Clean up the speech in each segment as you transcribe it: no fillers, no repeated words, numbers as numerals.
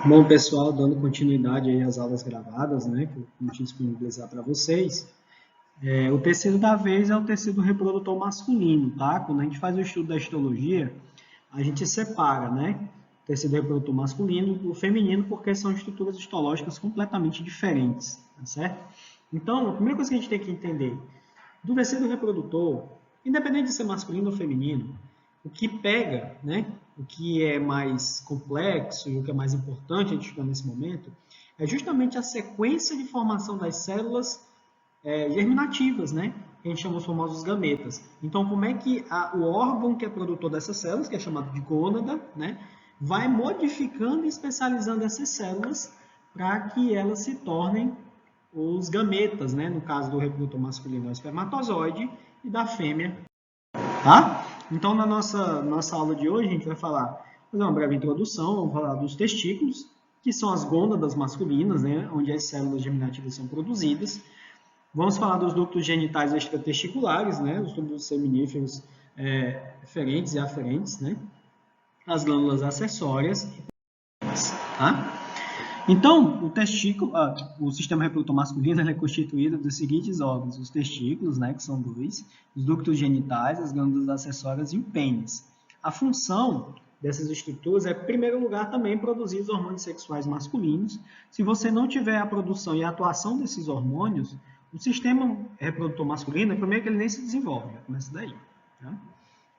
Bom, pessoal, dando continuidade aí às aulas gravadas, né, que eu vou disponibilizar para vocês. O tecido da vez é o tecido reprodutor masculino, tá? Quando a gente faz o estudo da histologia, a gente separa, né, o tecido reprodutor masculino do feminino, porque são estruturas histológicas completamente diferentes, tá certo? Então, a primeira coisa que a gente tem que entender do tecido reprodutor, independente de ser masculino ou feminino, o que pega, né, o que é mais complexo e o que é mais importante a gente estudar nesse momento, é justamente a sequência de formação das células germinativas, né? Que a gente chama os famosos gametas. Então, como é que o órgão que é produtor dessas células, que é chamado de gônada, né, vai modificando e especializando essas células para que elas se tornem os gametas, né? No caso do reprodutor masculino é o espermatozoide e da fêmea, tá? Então, na nossa aula de hoje, a gente vai fazer uma breve introdução, vamos falar dos testículos, que são as gônadas masculinas, né? Onde as células germinativas são produzidas. Vamos falar dos ductos genitais extratesticulares, né? Os túbulos seminíferos eferentes e aferentes, né? As glândulas acessórias, tá? Então, o sistema reprodutor masculino é constituído dos seguintes órgãos: os testículos, né, que são dois, os ductos genitais, as glândulas acessórias e o pênis. A função dessas estruturas é, em primeiro lugar, também produzir os hormônios sexuais masculinos. Se você não tiver a produção e a atuação desses hormônios, o sistema reprodutor masculino, primeiro que ele nem se desenvolve, já começa daí. Tá?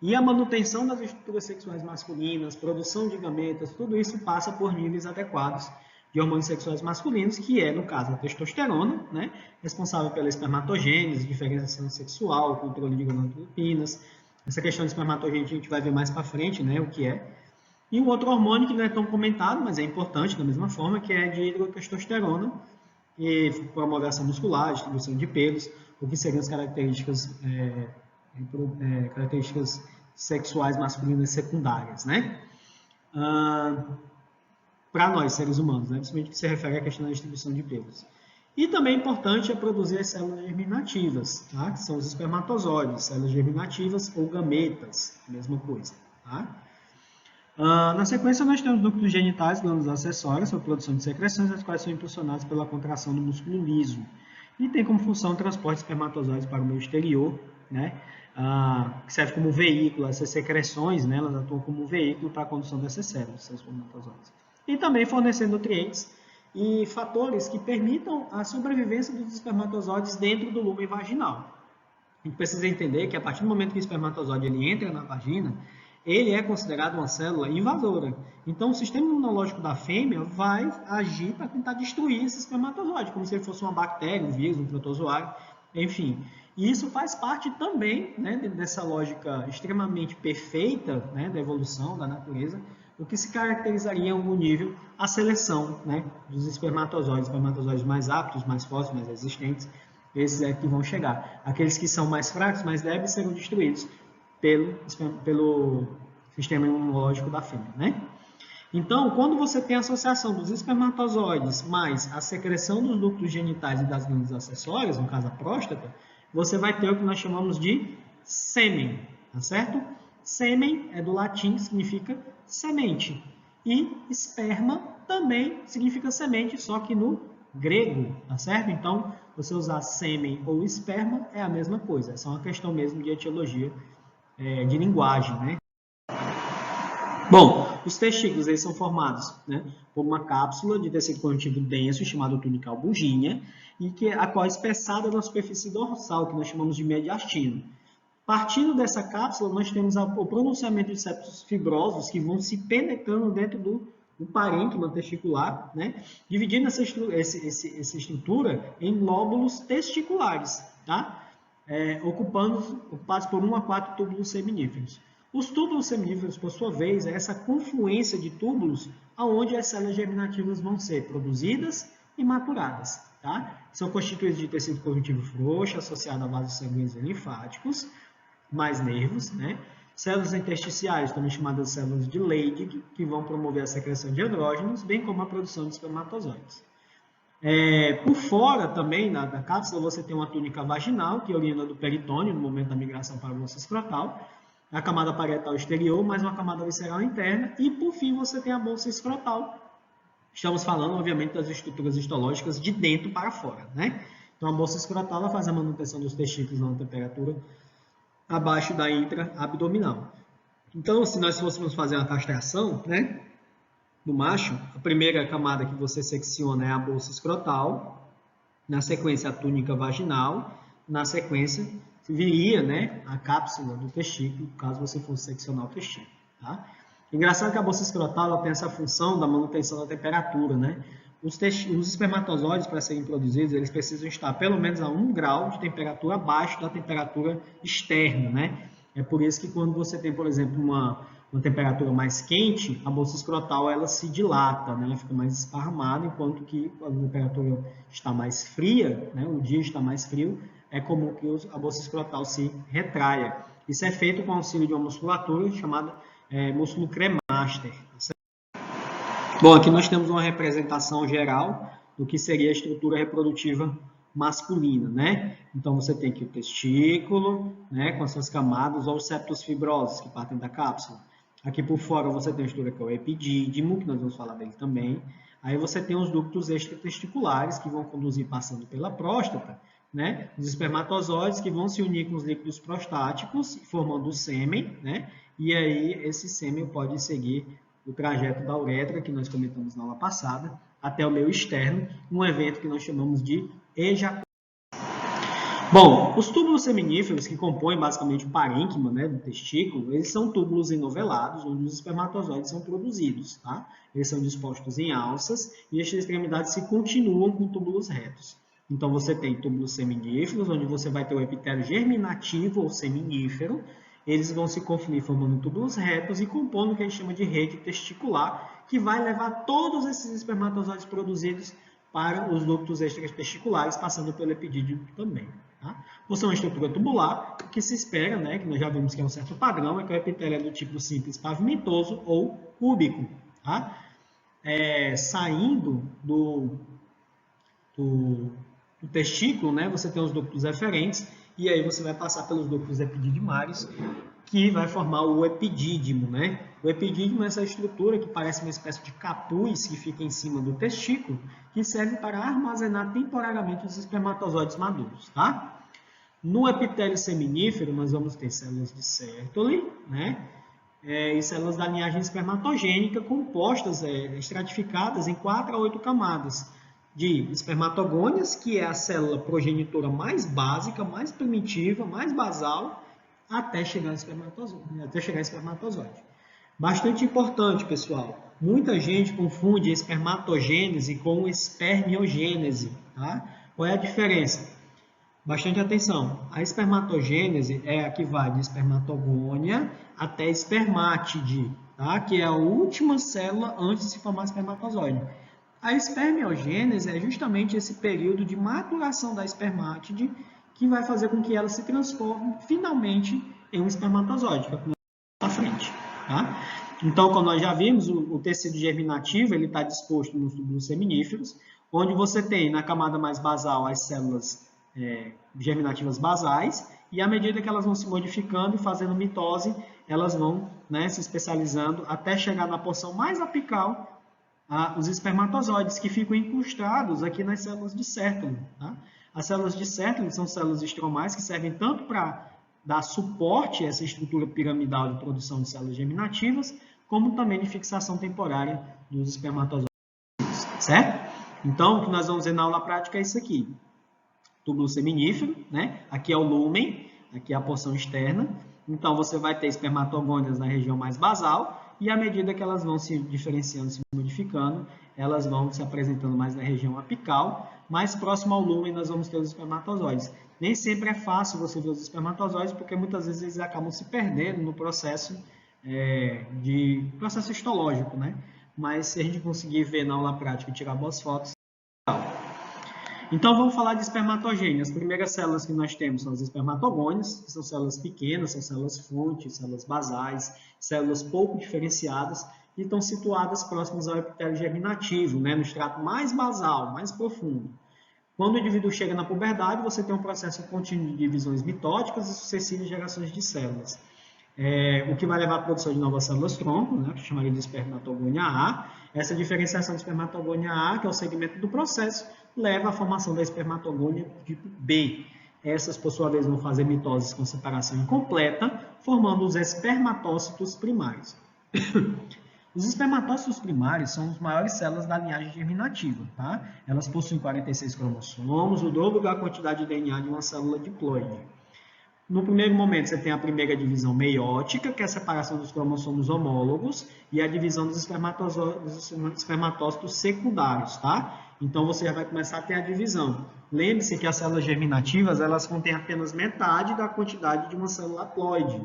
E a manutenção das estruturas sexuais masculinas, produção de gametas, tudo isso passa por níveis adequados de hormônios sexuais masculinos, que é, no caso, a testosterona, né, responsável pela espermatogênese, diferenciação sexual, controle de gonadotropina. Essa questão de espermatogênese a gente vai ver mais para frente, né, o que é. E um outro hormônio que não é tão comentado, mas é importante da mesma forma, que é a dihidrotestosterona, que promove a ação muscular, distribuição de pelos, o que seriam as características sexuais masculinas secundárias, né? Para nós, seres humanos, né? Principalmente que se refere à questão da distribuição de pelos. E também é importante produzir as células germinativas, tá? Que são os espermatozoides, células germinativas ou gametas, mesma coisa, tá? Na sequência, nós temos ductos genitais, glândulas acessórias, para a produção de secreções, as quais são impulsionadas pela contração do músculo liso. E tem como função o transporte de espermatozoides para o meio exterior, né? Que serve como veículo, essas secreções, né? Elas atuam como veículo para a condução dessas células, seus espermatozoides. E também fornecer nutrientes e fatores que permitam a sobrevivência dos espermatozoides dentro do lúmen vaginal. A gente precisa entender que a partir do momento que o espermatozoide ele entra na vagina, ele é considerado uma célula invasora. Então, o sistema imunológico da fêmea vai agir para tentar destruir esse espermatozoide, como se ele fosse uma bactéria, um vírus, um protozoário, enfim. E isso faz parte também, né, dessa lógica extremamente perfeita, né, da evolução da natureza, o que se caracterizaria em algum nível a seleção, né, dos espermatozoides mais aptos, mais fortes, mais resistentes. Esses é que vão chegar. Aqueles que são mais fracos, mais débeis, serão destruídos pelo sistema imunológico da fêmea, né? Então, quando você tem a associação dos espermatozoides mais a secreção dos ductos genitais e das glândulas acessórias, no caso a próstata, você vai ter o que nós chamamos de sêmen, tá certo? Sêmen é do latim, significa semente. E esperma também significa semente, só que no grego, tá certo? Então, você usar sêmen ou esperma é a mesma coisa, é só uma questão mesmo de etiologia, de linguagem, né? Bom, os testículos eles são formados, né, por uma cápsula de tecido conjuntivo denso chamado túnica albugínea e a qual é espessada na superfície dorsal, que nós chamamos de mediastino. Partindo dessa cápsula, nós temos o pronunciamento de septos fibrosos que vão se penetrando dentro do parênquima testicular, né, dividindo essa estrutura em lóbulos testiculares, tá? Ocupados por 1 a 4 túbulos seminíferos. Os túbulos seminíferos, por sua vez, é essa confluência de túbulos onde as células germinativas vão ser produzidas e maturadas. Tá? São constituídos de tecido conjuntivo frouxo, associado a vasos sanguíneos e linfáticos, mais nervos, né? Células intersticiais, também chamadas de células de Leydig, que vão promover a secreção de andrógenos, bem como a produção de espermatozoides. Por fora também da cápsula você tem uma túnica vaginal, que origina do peritônio no momento da migração para a bolsa escrotal, a camada parietal exterior, mais uma camada visceral interna, e por fim você tem a bolsa escrotal, Estamos falando, obviamente, das estruturas histológicas de dentro para fora, né? Então, a bolsa escrotal ela faz a manutenção dos testículos na temperatura abaixo da intra-abdominal. Então, se nós fôssemos fazer uma castração, né, do macho, a primeira camada que você secciona é a bolsa escrotal, na sequência a túnica vaginal, na sequência viria, né, a cápsula do testículo, caso você fosse seccionar o testículo, tá? Engraçado que a bolsa escrotal ela tem essa função da manutenção da temperatura, né? Os espermatozoides, para serem produzidos, eles precisam estar pelo menos a 1 grau de temperatura abaixo da temperatura externa, né? É por isso que quando você tem, por exemplo, uma temperatura mais quente, a bolsa escrotal ela se dilata, né? Ela fica mais esparramada, enquanto que a temperatura está mais fria, né? O dia está mais frio, é comum que a bolsa escrotal se retraia. Isso é feito com auxílio de uma musculatura chamada músculo cremaster. Bom, aqui nós temos uma representação geral do que seria a estrutura reprodutiva masculina, né? Então, você tem aqui o testículo, né, com as suas camadas, ou os septos fibrosos, que partem da cápsula. Aqui por fora você tem a estrutura que é o epidídimo, que nós vamos falar dele também. Aí você tem os ductos extratesticulares, que vão conduzir passando pela próstata, né? Os espermatozoides, que vão se unir com os líquidos prostáticos, formando o sêmen, né? E aí esse sêmen pode seguir o trajeto da uretra, que nós comentamos na aula passada, até o meio externo, um evento que nós chamamos de ejaculação. Bom, os túbulos seminíferos, que compõem basicamente o parênquima, né, do testículo, eles são túbulos enovelados, onde os espermatozoides são produzidos, tá? Eles são dispostos em alças e as extremidades se continuam com túbulos retos. Então, você tem túbulos seminíferos, onde você vai ter o epitélio germinativo ou seminífero. Eles vão se confluir formando túbulos retos e compondo o que a gente chama de rede testicular, que vai levar todos esses espermatozoides produzidos para os ductos extratesticulares, passando pelo epidídimo também. Tá? Por ser uma estrutura tubular, o que se espera, né, que nós já vimos que é um certo padrão, é que o epitélio é do tipo simples pavimentoso ou cúbico. Tá? Saindo do testículo, né, você tem os ductos eferentes, e aí você vai passar pelos ductos epididimários, que vai formar o epidídimo, né? O epidídimo é essa estrutura que parece uma espécie de capuz que fica em cima do testículo, que serve para armazenar temporariamente os espermatozoides maduros, tá? No epitélio seminífero, nós vamos ter células de Sertoli, né? E células da linhagem espermatogênica compostas, estratificadas em 4 a 8 camadas de espermatogônias, que é a célula progenitora mais básica, mais primitiva, mais basal, até chegar em espermatozoide. Bastante importante, pessoal. Muita gente confunde espermatogênese com espermiogênese. Tá? Qual é a diferença? Bastante atenção. A espermatogênese é a que vai de espermatogônia até espermátide, tá? Que é a última célula antes de se formar espermatozoide. A espermiogênese é justamente esse período de maturação da espermátide que vai fazer com que ela se transforme finalmente em um espermatozoide, que é como à frente. Tá? Então, como nós já vimos, o tecido germinativo está disposto nos túbulos seminíferos, onde você tem na camada mais basal as células germinativas basais, e à medida que elas vão se modificando e fazendo mitose, elas vão, né, se especializando até chegar na porção mais apical, os espermatozoides, que ficam incrustados aqui nas células de Sertoli. Tá? As células de Sertoli são células estromais que servem tanto para dar suporte a essa estrutura piramidal de produção de células germinativas, como também de fixação temporária dos espermatozoides. Certo? Então, o que nós vamos ver na aula prática é isso aqui. Túbulo seminífero, né? Aqui é o lúmen, aqui é a porção externa. Então, você vai ter espermatogônias na região mais basal, e à medida que elas vão se diferenciando, se modificando, elas vão se apresentando mais na região apical. Mais próximo ao lúmen, nós vamos ter os espermatozoides. Nem sempre é fácil você ver os espermatozoides, porque muitas vezes eles acabam se perdendo no processo processo histológico, né? Mas se a gente conseguir ver na aula prática e tirar boas fotos, então, vamos falar de espermatogênese. As primeiras células que nós temos são as espermatogônias, que são células pequenas, são células fonte, células basais, células pouco diferenciadas, e estão situadas próximas ao epitélio germinativo, né, no estrato mais basal, mais profundo. Quando o indivíduo chega na puberdade, você tem um processo contínuo de divisões mitóticas e sucessivas gerações de células. o que vai levar à produção de novas células-tronco, né, que chamaria de espermatogônia A. Essa diferenciação de espermatogônia A, que é o segmento do processo, leva à formação da espermatogônia tipo B. Essas, por sua vez, vão fazer mitoses com separação incompleta, formando os espermatócitos primários. Os espermatócitos primários são as maiores células da linhagem germinativa, tá? Elas possuem 46 cromossomos, o dobro da quantidade de DNA de uma célula diploide. No primeiro momento, você tem a primeira divisão meiótica, que é a separação dos cromossomos homólogos, e a divisão dos espermatócitos secundários, tá? Então, você já vai começar a ter a divisão. Lembre-se que as células germinativas, elas contêm apenas metade da quantidade de uma célula haploide.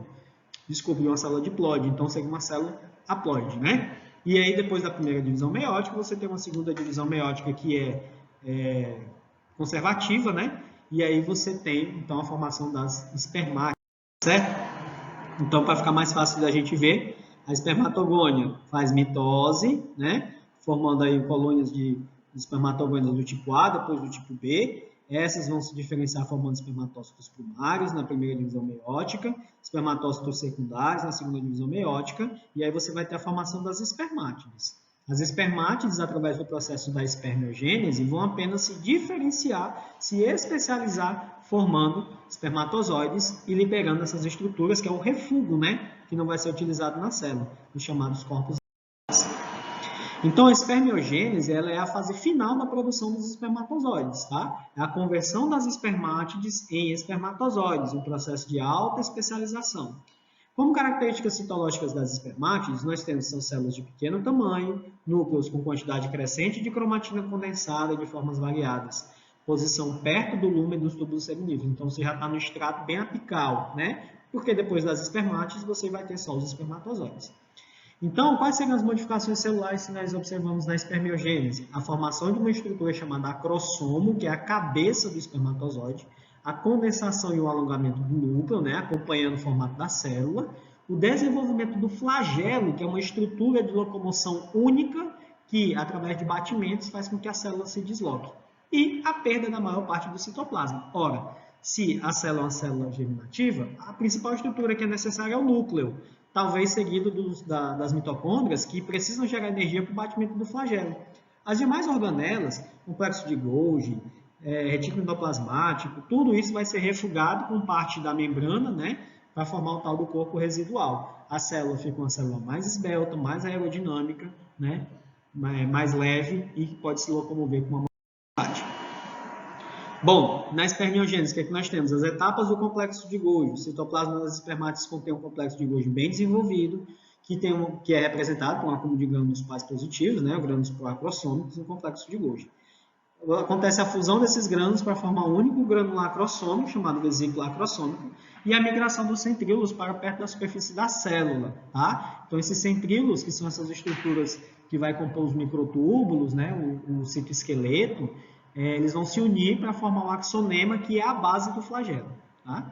Desculpe, de uma célula diploide. Então, seria uma célula haploide, né? E aí, depois da primeira divisão meiótica, você tem uma segunda divisão meiótica que é conservativa, né? E aí você tem, então, a formação das espermátides, certo? Então, para ficar mais fácil da gente ver, a espermatogônia faz mitose, né? Formando aí colônias de espermatogônias do tipo A, depois do tipo B. Essas vão se diferenciar formando espermatócitos primários na primeira divisão meiótica, espermatócitos secundários na segunda divisão meiótica, e aí você vai ter a formação das espermátides. As espermátides, através do processo da espermiogênese, vão apenas se diferenciar, se especializar, formando espermatozoides e liberando essas estruturas, que é o refúgio, né? Que não vai ser utilizado na célula, os chamados corpos. Então, a espermiogênese ela é a fase final da produção dos espermatozoides, tá? É a conversão das espermátides em espermatozoides, um processo de alta especialização. Como características citológicas das espermátides, nós temos são células de pequeno tamanho, núcleos com quantidade crescente de cromatina condensada de formas variadas, posição perto do lúmen dos túbulos seminíferos. Então, você já está no estrato bem apical, né? Porque depois das espermátides, você vai ter só os espermatozoides. Então, quais seriam as modificações celulares que nós observamos na espermiogênese? A formação de uma estrutura chamada acrossomo, que é a cabeça do espermatozoide, a condensação e o alongamento do núcleo, né, acompanhando o formato da célula, o desenvolvimento do flagelo, que é uma estrutura de locomoção única que, através de batimentos, faz com que a célula se desloque, e a perda da maior parte do citoplasma. Ora, se a célula é uma célula germinativa, a principal estrutura que é necessária é o núcleo, talvez seguido das mitocôndrias, que precisam gerar energia para o batimento do flagelo. As demais organelas, complexo de Golgi, retículo endoplasmático, tudo isso vai ser refugado com parte da membrana, né, para formar o tal do corpo residual. A célula fica uma célula mais esbelta, mais aerodinâmica, né, mais leve e que pode se locomover com uma mobilidade. Bom, na espermiogênese, o que é que nós temos? As etapas do complexo de Golgi. O citoplasma das espermátides contém um complexo de Golgi bem desenvolvido, que é representado por um acúmulo de grânulos pais positivos, né, grânulos proacrossômicos, no complexo de Golgi. Acontece a fusão desses grânulos para formar um único grânulo acrossômico, chamado vesículo acrossômico, e a migração dos centríolos para perto da superfície da célula. Tá? Então, esses centríolos, que são essas estruturas que vai compor os microtúbulos, né, o citoesqueleto, eles vão se unir para formar o axonema, que é a base do flagelo. Tá?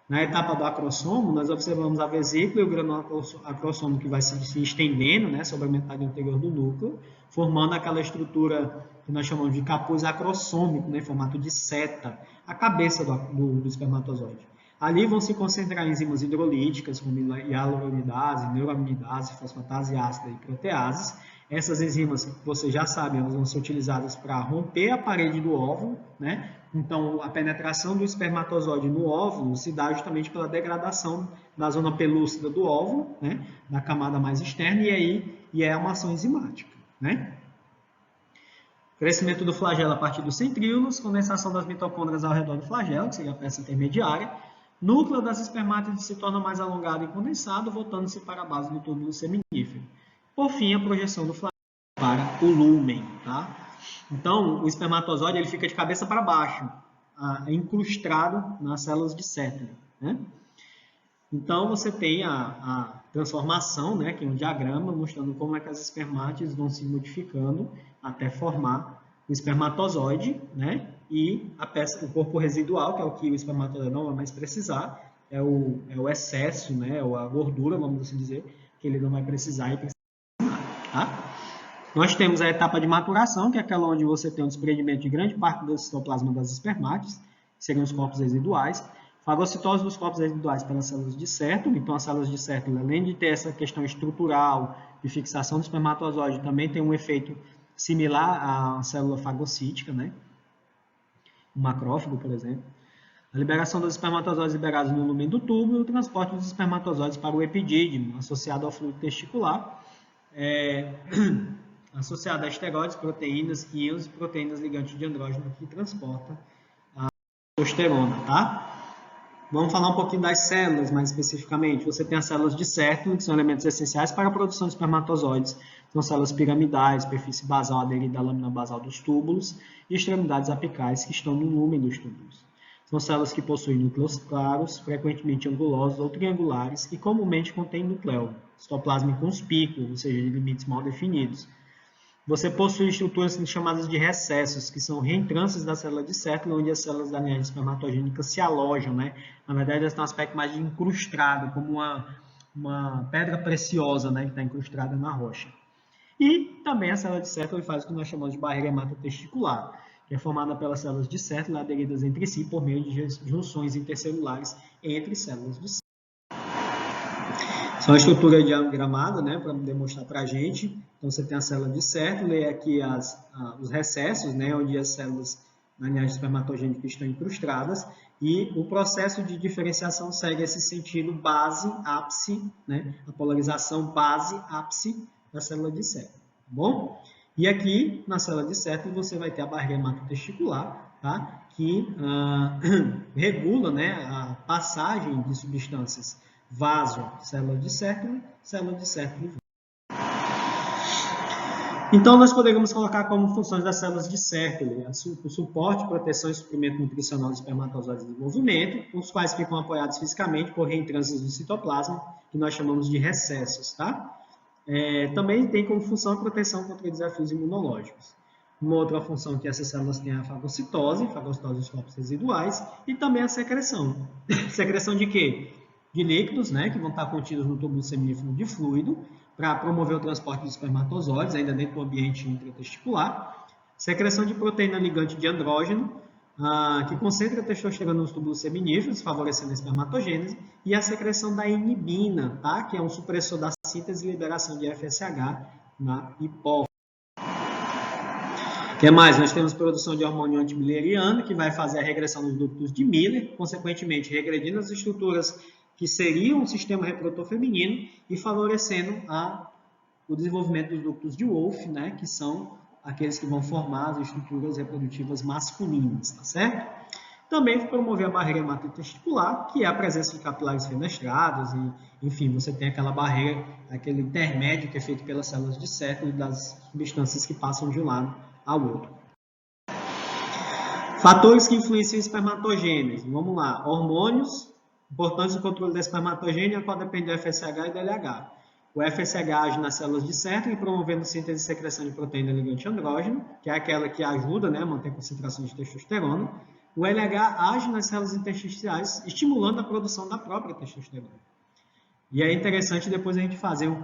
Na etapa do acrossomo, nós observamos a vesícula e o grânulo acrossomo que vai se estendendo, né, sobre a metade anterior do núcleo, formando aquela estrutura que nós chamamos de capuz acrossômico, né, em formato de seta, a cabeça do espermatozoide. Ali vão se concentrar enzimas hidrolíticas, como hialuronidase, neuraminidase, fosfatase ácida e proteases. Essas enzimas, vocês já sabem, elas vão ser utilizadas para romper a parede do óvulo, né? Então, a penetração do espermatozoide no óvulo se dá justamente pela degradação da zona pelúcida do óvulo, né? Da camada mais externa, e é uma ação enzimática, né? Crescimento do flagelo a partir dos centríolos, condensação das mitocôndrias ao redor do flagelo, que seria a peça intermediária. Núcleo das espermátides se torna mais alongado e condensado, voltando-se para a base do túbulo seminífero. Por fim, a projeção do flagelo para o lúmen. Tá? Então, o espermatozoide ele fica de cabeça para baixo, incrustado nas células de Sétera. Né? Então, você tem a transformação, né, que é um diagrama mostrando como é que as espermátides vão se modificando até formar o espermatozoide, né, e o corpo residual, que é o que o espermatozoide não vai mais precisar, é o excesso, né, ou a gordura, vamos assim dizer, que ele não vai precisar e precisa. Tá? Nós temos a etapa de maturação, que é aquela onde você tem o desprendimento de grande parte do citoplasma das espermátides, que seriam os corpos residuais, Fagocitose dos corpos residuais pelas células de Sertoli. Então, as células de Sertoli, além de ter essa questão estrutural de fixação do espermatozoide, também tem um efeito similar à célula fagocítica, né? O macrófago, por exemplo. A liberação dos espermatozoides liberados no lumen do túbulo e o transporte dos espermatozoides para o epidídimo, associado ao fluido testicular, associado a esteroides, proteínas, íons e proteínas ligantes de andrógeno que transportam a testosterona, tá? Vamos falar um pouquinho das células, mais especificamente. Você tem as células de Sertoli, que são elementos essenciais para a produção de espermatozoides. São células piramidais, superfície basal aderida à lâmina basal dos túbulos e extremidades apicais que estão no lumen dos túbulos. São células que possuem núcleos claros, frequentemente angulosos ou triangulares e comumente contêm núcleo, citoplasma conspícuo, ou seja, de limites mal definidos. Você possui estruturas chamadas de recessos, que são reentrâncias da célula de Sertoli, onde as células da linhagem espermatogênica se alojam, né? Na verdade, elas têm um aspecto mais de incrustado, como uma pedra preciosa, né, que está incrustada na rocha. E também a célula de Sertoli faz o que nós chamamos de barreira hematotesticular, que é formada pelas células de Sertoli aderidas entre si por meio de junções intercelulares entre células de Sertoli. São a estrutura diagramada, né, para demonstrar para a gente. Então, você tem a célula de Sertoli, aqui os recessos, né, onde as células da linhagem espermatogênica estão incrustadas, e o processo de diferenciação segue esse sentido base-ápice, né, a polarização base-ápice da célula de Sertoli, tá bom? E aqui, na célula de Sertoli, você vai ter a barreira hematotesticular, tá, que regula, né, a passagem de substâncias vaso, célula de Sertoli. Então, nós poderíamos colocar como funções das células de Sertoli o suporte, proteção e suprimento nutricional dos espermatozoides em desenvolvimento, os quais ficam apoiados fisicamente por reentrâncias do citoplasma, que nós chamamos de recessos, tá? Também tem como função a proteção contra desafios imunológicos. Uma outra função que essas células têm é a fagocitose dos corpos residuais, e também a secreção. Secreção de quê? De líquidos, né, que vão estar contidos no túbulo seminífero de fluido, para promover o transporte dos espermatozoides, ainda dentro do ambiente intratesticular. Secreção de proteína ligante de andrógeno, que concentra a testosterona nos túbulos seminíferos, favorecendo a espermatogênese, e a secreção da inibina, tá, que é um supressor da síntese e liberação de FSH na hipófise. O que mais? Nós temos produção de hormônio antimilleriano, que vai fazer a regressão dos ductos de Miller, consequentemente regredindo as estruturas que seriam o sistema reprodutor feminino e favorecendo o desenvolvimento dos ductos de Wolff, né, que são aqueles que vão formar as estruturas reprodutivas masculinas, tá certo? Também promover a barreira hematotesticular, que é a presença de capilares fenestrados, e, enfim, você tem aquela barreira, aquele intermédio que é feito pelas células de Sertoli das substâncias que passam de um lado ao outro. Fatores que influenciam a espermatogênese. Vamos lá, hormônios, importância do controle da espermatogênese, a qual depende do FSH e do LH. O FSH age nas células de Sertoli, promovendo síntese e secreção de proteína ligante andrógeno, que é aquela que ajuda, né, a manter a concentração de testosterona. O LH age nas células intersticiais, estimulando a produção da própria testosterona. E é interessante depois a gente fazer um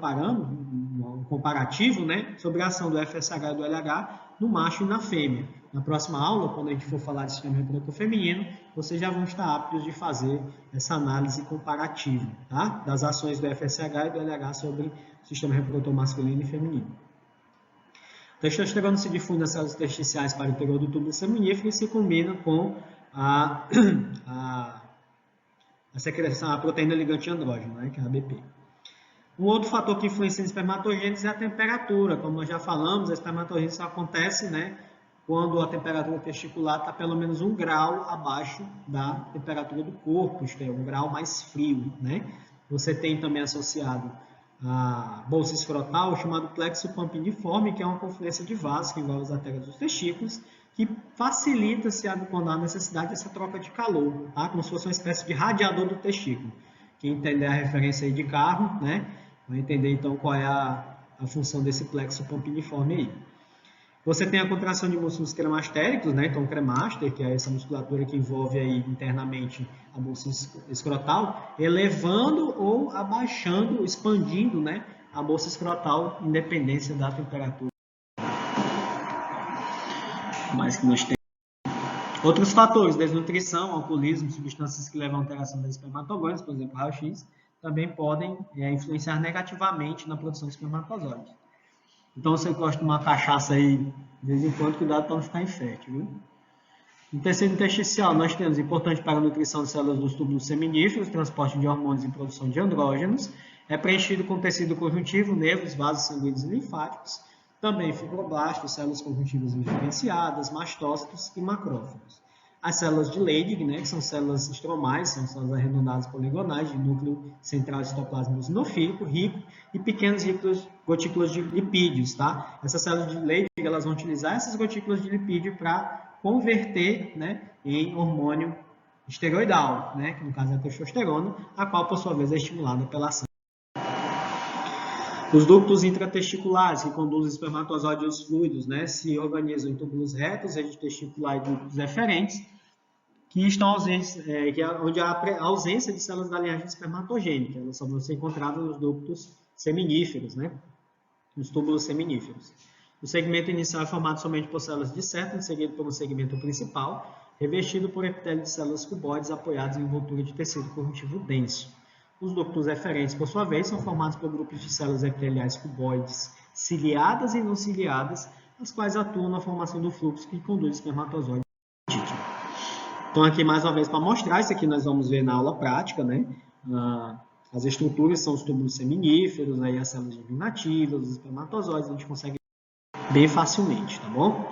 comparativo, né, sobre a ação do FSH e do LH no macho e na fêmea. Na próxima aula, quando a gente for falar de sistema reprodutor feminino, vocês já vão estar aptos de fazer essa análise comparativa, tá? Das ações do FSH e do LH sobre o sistema reprodutor masculino e feminino. A testosterona se difunde nas células intersticiais para o interior do túbulo seminífero e se combina com a secreção, a proteína ligante andrógeno, né, que é a ABP. Um outro fator que influencia a espermatogênese é a temperatura. Como nós já falamos, a espermatogênese só acontece, né, quando a temperatura testicular está pelo menos 1 grau abaixo da temperatura do corpo, isto é, 1 grau mais frio, né? Você tem também associado a bolsa escrotal, chamado plexo pampiniforme, que é uma confluência de vasos que envolve as artérias dos testículos, que facilita, quando há necessidade, dessa troca de calor, tá? Como se fosse uma espécie de radiador do testículo. Quem entender a referência aí de carro, né, vai entender então qual é a função desse plexo pampiniforme aí. Você tem a contração de músculos cremastéricos, né? Então, o cremaster, que é essa musculatura que envolve aí internamente a bolsa escrotal, elevando ou abaixando, expandindo, né, a bolsa escrotal, independência da temperatura. Mais que nós temos. Outros fatores, desnutrição, alcoolismo, substâncias que levam à alteração das espermatogônias, por exemplo, raio-x, também podem influenciar negativamente na produção de espermatozoides. Então, você gosta de uma cachaça aí, de vez em quando, cuidado para não ficar infértil, viu? No tecido intersticial, nós temos importante para a nutrição de células dos túbulos seminíferos, transporte de hormônios e produção de andrógenos. É preenchido com tecido conjuntivo, nervos, vasos sanguíneos e linfáticos. Também fibroblastos, células conjuntivas diferenciadas, mastócitos e macrófagos. As células de Leydig, né, que são células estromais, são células arredondadas poligonais de núcleo central citoplasma eosinofílico rico e pequenas gotículas de lipídios, tá? Essas células de Leydig, elas vão utilizar essas gotículas de lipídio para converter, né, em hormônio esteroidal, né, que no caso é a testosterona, a qual por sua vez é estimulada pela ação. Os ductos intratesticulares, que conduzem espermatozoides e os fluidos, né, se organizam em túbulos retos, rede testicular e ductos eferentes, que estão ausentes, onde há a ausência de células da linhagem espermatogênica. Elas só vão ser encontradas nos ductos seminíferos, né, nos túbulos seminíferos. O segmento inicial é formado somente por células de sétimo, seguido por um segmento principal, revestido por epitélio de células cuboides apoiadas em envoltura de tecido conjuntivo denso. Os ductos eferentes, por sua vez, são formados por grupos de células epiteliais cuboides ciliadas e não ciliadas, as quais atuam na formação do fluxo que conduz o espermatozoide. Então, aqui mais uma vez para mostrar, isso aqui nós vamos ver na aula prática, né? As estruturas são os túbulos seminíferos, aí as células germinativas, os espermatozoides, a gente consegue bem facilmente, tá bom?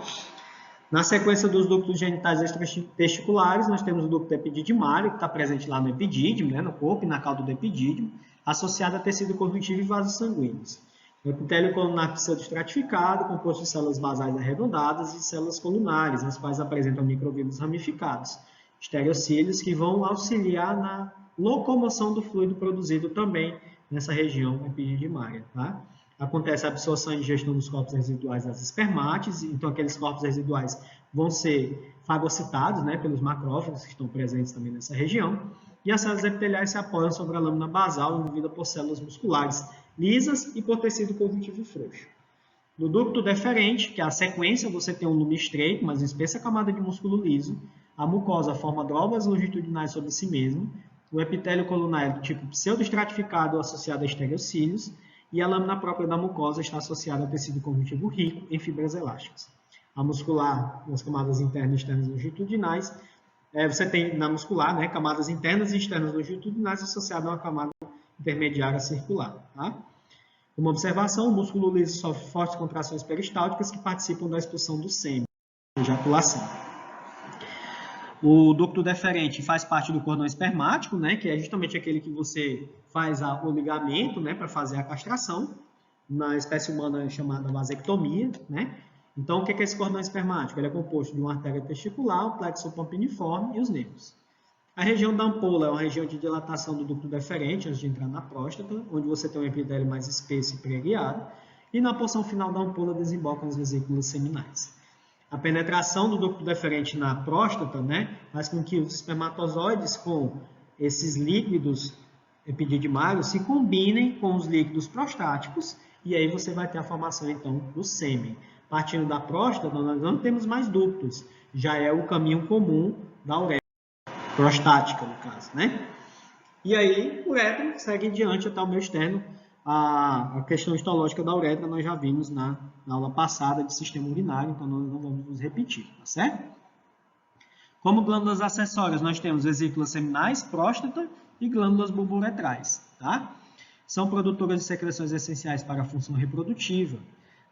Na sequência dos ductos genitais extratesticulares, nós temos o ducto epididimário, que está presente lá no epidídimo, né, no corpo e na cauda do epidídimo, associado a tecido conjuntivo e vasos sanguíneos. O epitélio colunar pseudoestratificado, composto de células basais arredondadas e células colunares, as quais apresentam microvírus ramificados, estereocílios, que vão auxiliar na locomoção do fluido produzido também nessa região epididimária, tá? Acontece a absorção e digestão dos corpos residuais das espermátides, então aqueles corpos residuais vão ser fagocitados, né, pelos macrófagos que estão presentes também nessa região, e as células epiteliais se apoiam sobre a lâmina basal envolvida por células musculares lisas e por tecido conjuntivo frouxo. No ducto deferente, que é a sequência, você tem um lume estreito, mas uma espessa camada de músculo liso, a mucosa forma dobras longitudinais sobre si mesmo, o epitélio colunar é do tipo pseudoestratificado associado a estereocílios, e a lâmina própria da mucosa está associada ao tecido conjuntivo rico em fibras elásticas. A muscular, nas camadas internas e externas longitudinais, você tem na muscular, né, camadas internas e externas longitudinais associadas a uma camada intermediária circular. Tá? Uma observação, o músculo liso sofre fortes contrações peristálticas que participam da expulsão do sêmen, ejaculação. O ducto deferente faz parte do cordão espermático, né, que é justamente aquele que você faz o ligamento, né, para fazer a castração. Na espécie humana é chamada vasectomia, né? Então, o que é esse cordão espermático? Ele é composto de uma artéria testicular, o plexo pampiniforme e os nervos. A região da ampola é uma região de dilatação do ducto deferente, antes de entrar na próstata, onde você tem um epitélio mais espesso e preguiado, e na porção final da ampola desembocam as vesículas seminais. A penetração do ducto deferente na próstata, né, faz com que os espermatozoides com esses líquidos epididimários se combinem com os líquidos prostáticos e aí você vai ter a formação, então, do sêmen. Partindo da próstata, nós não temos mais ductos, já é o caminho comum da uretra, prostática, no caso, né? E aí, o uretra segue adiante até o meio externo. A questão histológica da uretra nós já vimos na aula passada de sistema urinário, então nós não vamos nos repetir, tá certo? Como glândulas acessórias, nós temos vesículas seminais, próstata e glândulas bulbouretrais, tá? São produtoras de secreções essenciais para a função reprodutiva.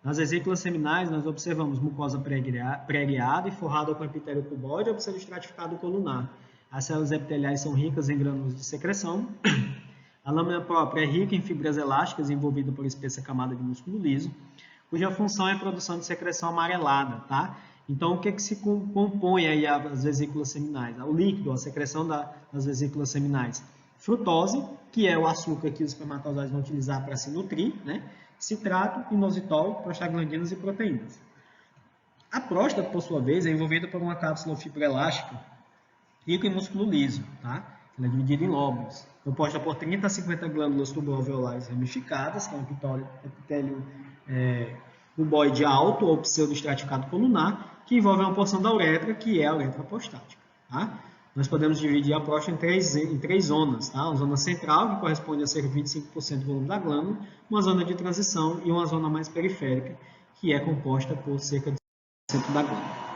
Nas vesículas seminais, nós observamos mucosa preareada e forrada com epitélio cuboide ou pseudoestratificado colunar. As células epiteliais são ricas em grânulos de secreção. A lâmina própria é rica em fibras elásticas envolvida por espessa camada de músculo liso, cuja função é a produção de secreção amarelada, tá? Então, o que se compõe aí as vesículas seminais? O líquido, a secreção das vesículas seminais. Frutose, que é o açúcar que os espermatozoides vão utilizar para se nutrir, né? Citrato, inositol, prostaglandinas e proteínas. A próstata, por sua vez, é envolvida por uma cápsula fibroelástica rica em músculo liso, tá? Ela é dividida em lóbulos, composta por 30 a 50 glândulas tubuloalveolares ramificadas, que é um epitélio cuboide alto ou pseudoestratificado colunar, que envolve uma porção da uretra, que é a uretra prostática. Tá? Nós podemos dividir a próstata em três zonas. Tá? Uma zona central, que corresponde a cerca de 25% do volume da glândula, uma zona de transição e uma zona mais periférica, que é composta por cerca de 5% da glândula.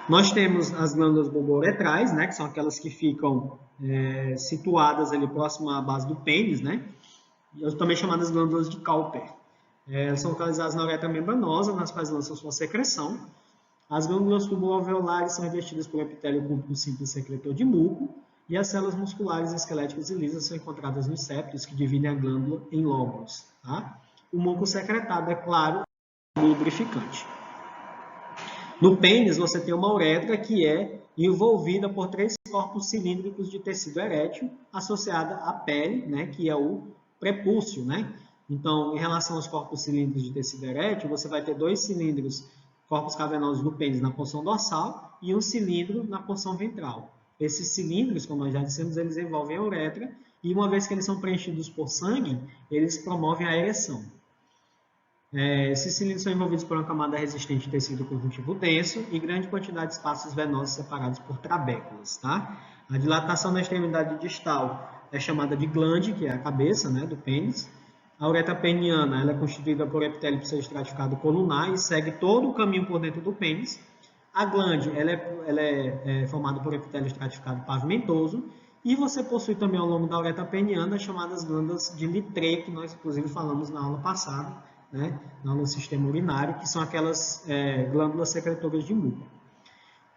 Nós temos as glândulas bulbouretrais, né, que são aquelas que ficam situadas ali próximo à base do pênis, né, também chamadas glândulas de Cowper. Elas são localizadas na uretra membranosa, nas quais lançam sua secreção. As glândulas tubuloalveolares são revestidas por epitélio cúbico simples secretor de muco, e as células musculares, esqueléticas e lisas são encontradas nos septos, que dividem a glândula em lóbulos. Tá? O muco secretado é claro e lubrificante. No pênis, você tem uma uretra que é envolvida por 3 corpos cilíndricos de tecido erétil, associada à pele, né, que é o prepúcio. Né? Então, em relação aos corpos cilíndricos de tecido erétil, você vai ter 2 cilindros, corpos cavernosos do pênis na porção dorsal e um cilindro na porção ventral. Esses cilindros, como nós já dissemos, eles envolvem a uretra e uma vez que eles são preenchidos por sangue, eles promovem a ereção. Esses cilindros são envolvidos por uma camada resistente de tecido conjuntivo denso e grande quantidade de espaços venosos separados por trabéculas. Tá? A dilatação na extremidade distal é chamada de glande, que é a cabeça, né, do pênis. A uretra peniana ela é constituída por epitélio pseudoestratificado colunar e segue todo o caminho por dentro do pênis. A glande ela é formada por epitélio estratificado pavimentoso. E você possui também ao longo da uretra peniana as chamadas glândulas de Littré, que nós inclusive falamos na aula passada, né, no sistema urinário, que são aquelas glândulas secretoras de muco.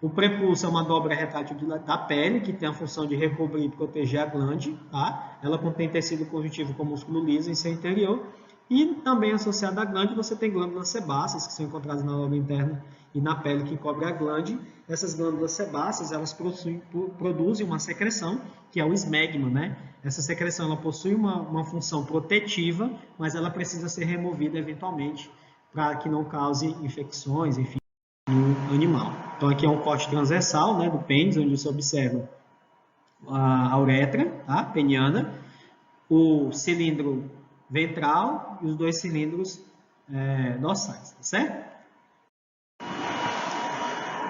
O prepúcio é uma dobra retrátil da pele, que tem a função de recobrir e proteger a glande. Tá? Ela contém tecido conjuntivo com músculo liso em seu interior. E também associada à glande, você tem glândulas sebáceas, que são encontradas na loba interna e na pele que cobre a glande. Essas glândulas sebáceas, elas produzem uma secreção, que é o esmegma, né? Essa secreção ela possui uma função protetiva, mas ela precisa ser removida eventualmente para que não cause infecções, enfim, no animal. Então aqui é um corte transversal, né, do pênis, onde você observa a uretra, tá, peniana, o cilindro ventral e os 2 cilindros dorsais, tá certo?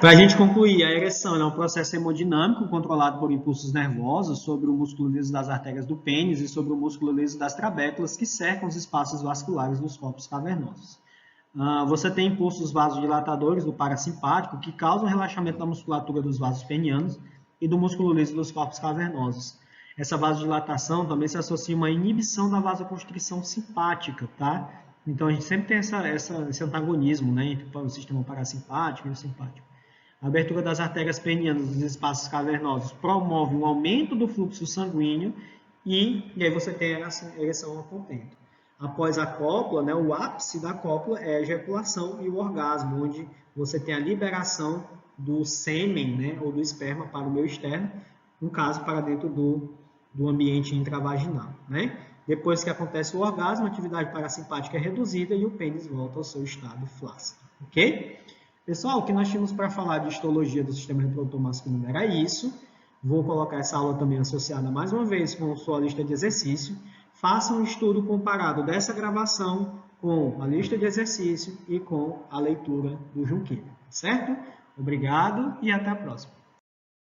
Para a gente concluir, a ereção é um processo hemodinâmico controlado por impulsos nervosos sobre o músculo liso das artérias do pênis e sobre o músculo liso das trabéculas que cercam os espaços vasculares dos corpos cavernosos. Você tem impulsos vasodilatadores do parasimpático que causam relaxamento da musculatura dos vasos penianos e do músculo liso dos corpos cavernosos. Essa vasodilatação também se associa a uma inibição da vasoconstrição simpática, tá? Então a gente sempre tem esse antagonismo, né, entre o sistema parasimpático e o simpático. A abertura das artérias penianas dos espaços cavernosos promove um aumento do fluxo sanguíneo e aí você tem a ereção a contento. Após a cópula, né, o ápice da cópula é a ejaculação e o orgasmo, onde você tem a liberação do sêmen, né, ou do esperma para o meio externo, no caso para dentro do ambiente intravaginal. Né? Depois que acontece o orgasmo, a atividade parasimpática é reduzida e o pênis volta ao seu estado flácido. Ok? Pessoal, o que nós tínhamos para falar de histologia do sistema reprodutor masculino era isso. Vou colocar essa aula também associada mais uma vez com a sua lista de exercício. Faça um estudo comparado dessa gravação com a lista de exercício e com a leitura do Junqueira, certo? Obrigado e até a próxima.